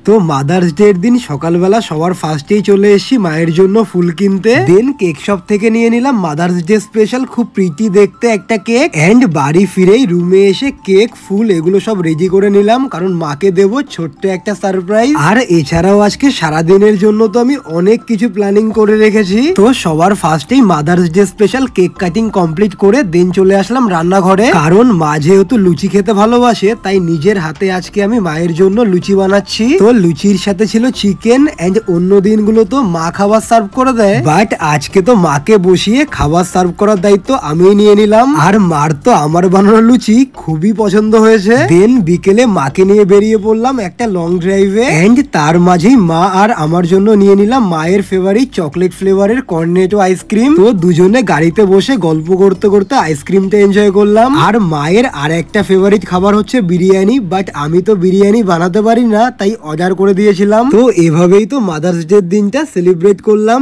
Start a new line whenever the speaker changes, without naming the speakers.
তো mother's day এর দিন সকালবেলা সবার ফার্স্টেই চলে এসেছি মায়ের জন্য ফুল কিনতে। দেন কেক শপ থেকে নিয়ে নিলাম মাদার্স ডে স্পেশাল খুব প্রিটি দেখতে একটা কেক। এন্ড বাড়ি ফিরেই রুমে এসে কেক ফুল এগুলো সব রেডি করে নিলাম, কারণ মাকে দেবো ছোট্ট একটা সারপ্রাইজ। আর এছাড়াও আজকে সারাদিনের জন্য তো আমি অনেক কিছু প্ল্যানিং করে রেখেছি। তো সবার ফার্স্টেই mother's day special cake cutting complete করে দেন চলে আসলাম রান্নাঘরে, কারণ মা যেহেতু লুচি খেতে ভালোবাসে তাই নিজের হাতে আজকে আমি মায়ের জন্য লুচি বানাচ্ছি। তো লুচির সাথে ছিল চিকেন এন্ড অন্য দিনগুলো তো মা খাবার সার্ভ করে দেয়, বাট আজকে তো মাকে বসিয়ে খাবার সার্ভ করার দায়িত্ব আমি নিয়ে নিলাম। আর মার তো আমার বানানো লুচি খুবই পছন্দ হয়েছে। দেন বিকেলে মাকে নিয়ে বেরিয়ে পড়লাম একটা লং ড্রাইভে। এন্ড তার মাঝেই মা আর আমার জন্য নিয়ে নিলাম মায়ের ফেভারিট চকলেট ফ্লেভারের কর্নেটো আইসক্রিম। তো দুজনে গাড়িতে বসে গল্প করতে করতে আইসক্রিমটা এনজয় করলাম। আর মায়ের আর একটা ফেভারিট খাবার হচ্ছে বিরিয়ানি, বাট আমি তো বিরিয়ানি বানাতে পারি না তাই অর্ডার করে দিয়েছিলাম। তো এভাবেই তো মাদার্স ডে দিনটা সেলিব্রেট করলাম।